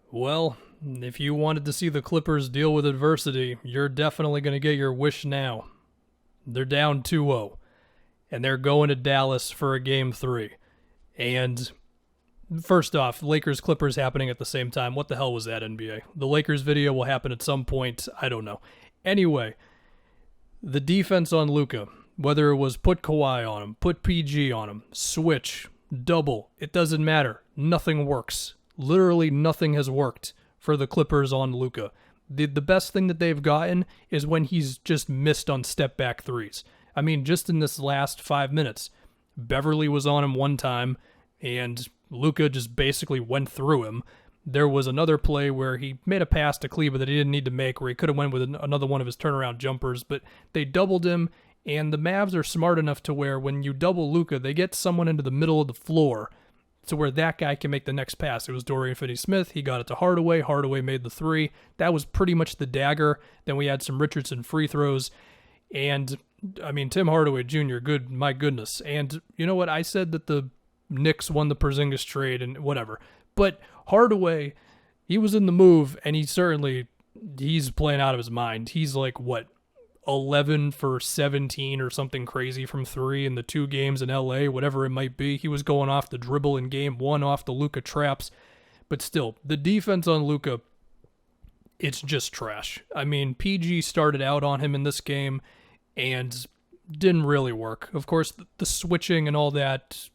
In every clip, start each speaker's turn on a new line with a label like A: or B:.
A: Well, if you wanted to see the Clippers deal with adversity, you're definitely going to get your wish now. They're down 2-0, and they're going to Dallas for a game 3. And first off, Lakers-Clippers happening at the same time. What the hell was that, NBA? The Lakers video will happen at some point. I don't know. Anyway, the defense on Luka, whether it was put Kawhi on him, put PG on him, switch, double, it doesn't matter. Nothing works. Literally nothing has worked for the Clippers on Luka. The best thing that they've gotten is when he's just missed on step-back threes. I mean, just in this last 5 minutes, Beverly was on him one time, and Luka just basically went through him. There was another play where he made a pass to Kleba that he didn't need to make, where he could have went with another one of his turnaround jumpers, but they doubled him, and the Mavs are smart enough to where when you double Luka, they get someone into the middle of the floor to where that guy can make the next pass. It was Dorian Finney-Smith. He got it to Hardaway. Hardaway made the 3. That was pretty much the dagger. Then we had some Richardson free throws. And, I mean, Tim Hardaway Jr., good, my goodness. And you know what? I said that the Knicks won the Porzingis trade and whatever. But Hardaway, he was in the move, and he's playing out of his mind. He's like, 11 for 17 or something crazy from 3 in the 2 games in LA, whatever it might be. He was going off the dribble in game 1 off the Luka traps. But still, the defense on Luka, it's just trash. I mean, PG started out on him in this game and didn't really work. Of course, the switching and all that's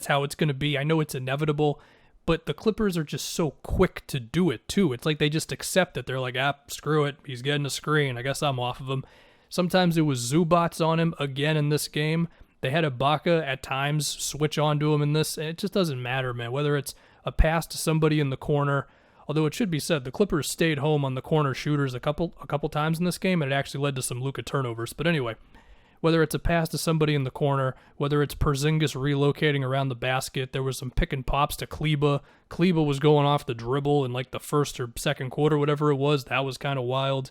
A: how it's going to be. I know it's inevitable, but the Clippers are just so quick to do it too. It's like they just accept it. They're like, screw it. He's getting a screen. I guess I'm off of him. Sometimes it was Zubats on him again in this game. They had Ibaka at times switch on to him in this, and it just doesn't matter, man. Whether it's a pass to somebody in the corner, although it should be said, the Clippers stayed home on the corner shooters a couple times in this game, and it actually led to some Luka turnovers. But anyway, whether it's a pass to somebody in the corner, whether it's Porzingis relocating around the basket, there was some pick and pops to Kleba. Kleba was going off the dribble in like the first or second quarter, whatever it was. That was kind of wild.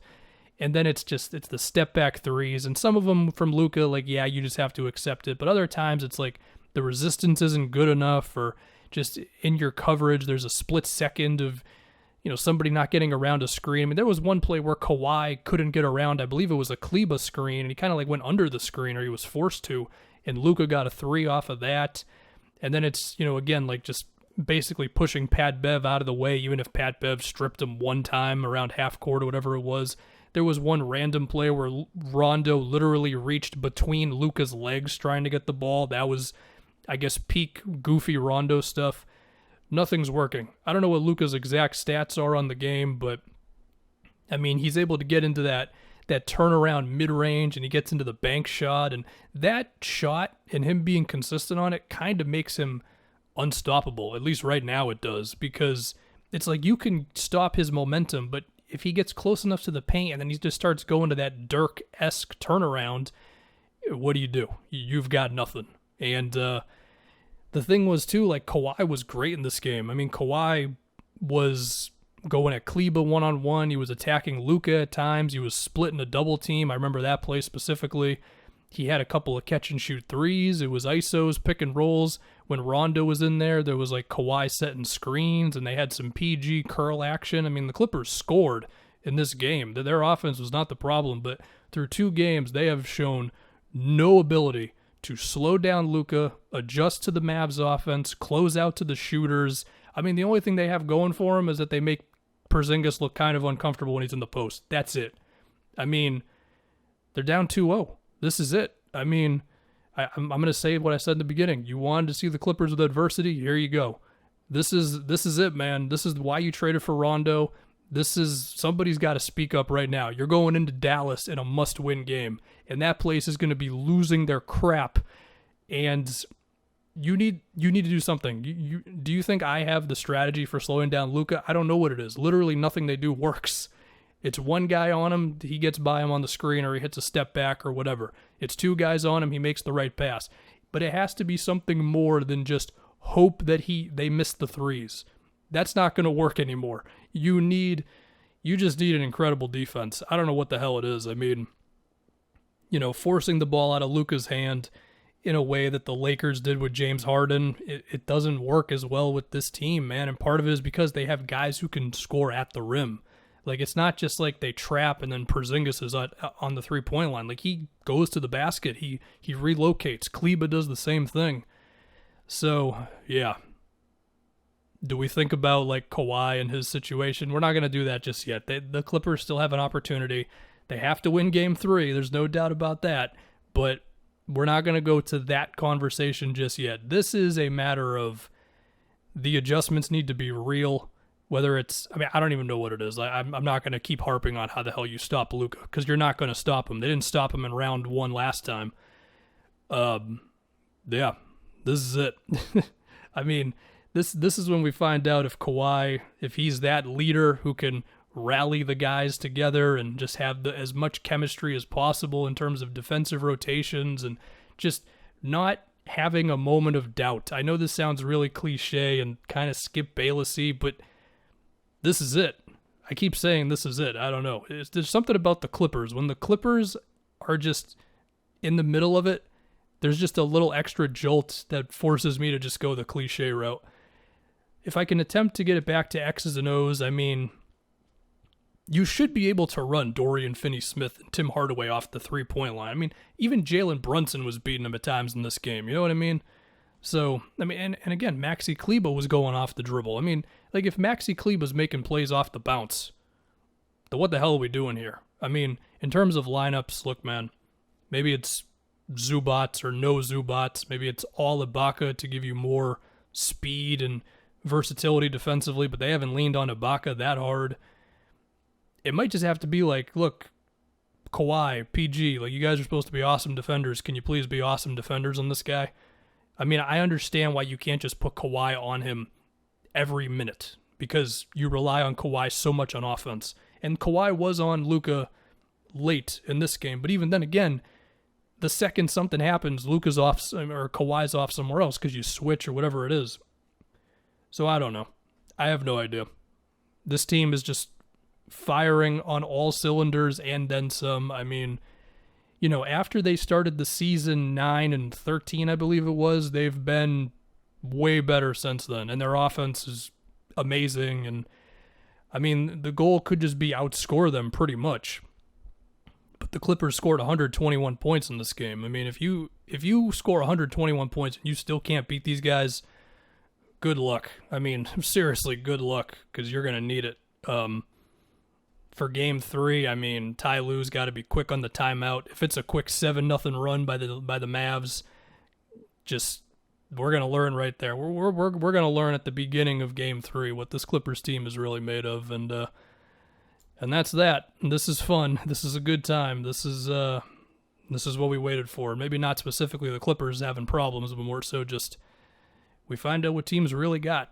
A: And then it's the step back threes, and some of them from Luka, like, yeah, you just have to accept it. But other times it's like the resistance isn't good enough, or just in your coverage, there's a split second of, somebody not getting around a screen. I mean, there was one play where Kawhi couldn't get around. I believe it was a Kleba screen, and he kind of like went under the screen, or he was forced to, and Luka got a 3 off of that. And then it's, again, like just basically pushing Pat Bev out of the way, even if Pat Bev stripped him one time around half court or whatever it was. There was one random play where Rondo literally reached between Luka's legs trying to get the ball. That was, I guess, peak goofy Rondo stuff. Nothing's working. I don't know what Luka's exact stats are on the game, but I mean, he's able to get into that turnaround mid-range, and he gets into the bank shot, and that shot and him being consistent on it kind of makes him unstoppable. At least right now it does, because it's like you can stop his momentum, but if he gets close enough to the paint and then he just starts going to that Dirk-esque turnaround, what do you do? You've got nothing. And the thing was, too, like, Kawhi was great in this game. I mean, Kawhi was going at Kleba one-on-one. He was attacking Luka at times. He was splitting a double team. I remember that play specifically. He had a couple of catch-and-shoot threes. It was ISOs, pick and rolls. When Rondo was in there was like Kawhi setting screens, and they had some PG curl action. I mean, the Clippers scored in this game. Their offense was not the problem, but through 2 games, they have shown no ability to slow down Luka, adjust to the Mavs offense, close out to the shooters. I mean, the only thing they have going for them is that they make Porzingis look kind of uncomfortable when he's in the post. That's it. I mean, they're down 2-0. This is it. I mean, I'm going to say what I said in the beginning. You wanted to see the Clippers with adversity? Here you go. This is it, man. This is why you traded for Rondo. Somebody's got to speak up right now. You're going into Dallas in a must-win game, and that place is going to be losing their crap, and you need to do something. Do you think I have the strategy for slowing down Luka? I don't know what it is. Literally nothing they do works. It's one guy on him, he gets by him on the screen, or he hits a step back or whatever. It's 2 guys on him, he makes the right pass. But it has to be something more than just hope that they miss the threes. That's not going to work anymore. You just need an incredible defense. I don't know what the hell it is. I mean, forcing the ball out of Luka's hand in a way that the Lakers did with James Harden. It doesn't work as well with this team, man. And part of it is because they have guys who can score at the rim. Like, it's not just like they trap and then Porzingis is on the three-point line. Like, he goes to the basket. He relocates. Kleba does the same thing. So, yeah. Do we think about, like, Kawhi and his situation? We're not going to do that just yet. The Clippers still have an opportunity. They have to win Game 3. There's no doubt about that. But we're not going to go to that conversation just yet. This is a matter of the adjustments need to be real. Whether it's, I mean, I don't even know what it is. I'm not going to keep harping on how the hell you stop Luka, because you're not going to stop him. They didn't stop him in round 1 last time. Yeah, this is it. I mean, this is when we find out if Kawhi, if he's that leader who can rally the guys together and just have as much chemistry as possible in terms of defensive rotations and just not having a moment of doubt. I know this sounds really cliche and kind of Skip Bayless-y, but this is it. I keep saying this is it. I don't know. There's something about the Clippers. When the Clippers are just in the middle of it, there's just a little extra jolt that forces me to just go the cliche route. If I can attempt to get it back to X's and O's, I mean, you should be able to run Dorian Finney-Smith and Tim Hardaway off the three-point line. I mean, even Jalen Brunson was beating him at times in this game. You know what I mean? So, I mean, and again, Maxi Kleba was going off the dribble. I mean, like, if Maxi Kleba's making plays off the bounce, then what the hell are we doing here? I mean, in terms of lineups, look, man, maybe it's Zubats or no Zubats. Maybe it's all Ibaka to give you more speed and versatility defensively, but they haven't leaned on Ibaka that hard. It might just have to be like, look, Kawhi, PG, like, you guys are supposed to be awesome defenders. Can you please be awesome defenders on this guy? I mean, I understand why you can't just put Kawhi on him every minute because you rely on Kawhi so much on offense. And Kawhi was on Luka late in this game, but even then again, the second something happens, Luka's off or Kawhi's off somewhere else because you switch or whatever it is. So I don't know. I have no idea. This team is just firing on all cylinders and then some. I mean, you know, after they started the season 9-13, I believe it was, they've been way better since then. And their offense is amazing. And I mean, the goal could just be outscore them pretty much. But the Clippers scored 121 points in this game. I mean, if you score 121 points and you still can't beat these guys, good luck. I mean, seriously, good luck, because you're going to need it. For Game 3, I mean, Ty Lue's got to be quick on the timeout. If it's a quick 7-0 run by the Mavs, just we're going to learn right there. We're going to learn at the beginning of Game 3 what this Clippers team is really made of, and that's that. This is fun. This is a good time. This is what we waited for. Maybe not specifically the Clippers having problems, but more so just we find out what teams really got.